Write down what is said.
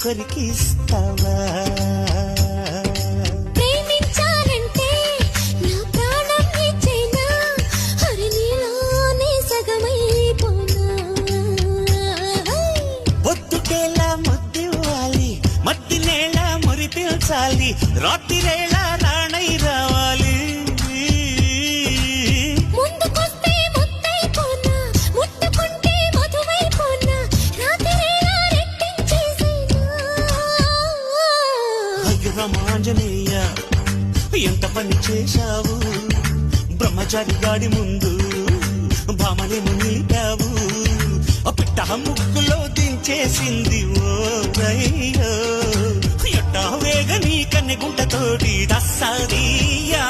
కొరికిస్తావా? ప్రేమించానంటే నా ప్రాణం ఇచ్చేనా, హరి నీలోనే సగమైపోనా. పొద్దుటేలా ముద్దివ్వాలి, మట్టి నేల మురిపించాలి, రాత్రిరేళ రాణై రావాలి. ముందుకొస్తే ముద్దైపోనా, ముట్టుకుంటే మధువైపోనా, రాత్రిరేళ రెట్టించేసేనా. అయ్యో రామాంజనేయ, ఎంత పని చేశావు, బ్రహ్మచారి గాడి ముందు భామనేము నిలిపావు, పిట్ట ముక్కులో దించేసింది ఓ రయ్యో, ఎట్టా వేగ నీ కన్నె గుంటతోటి దస్సరియా.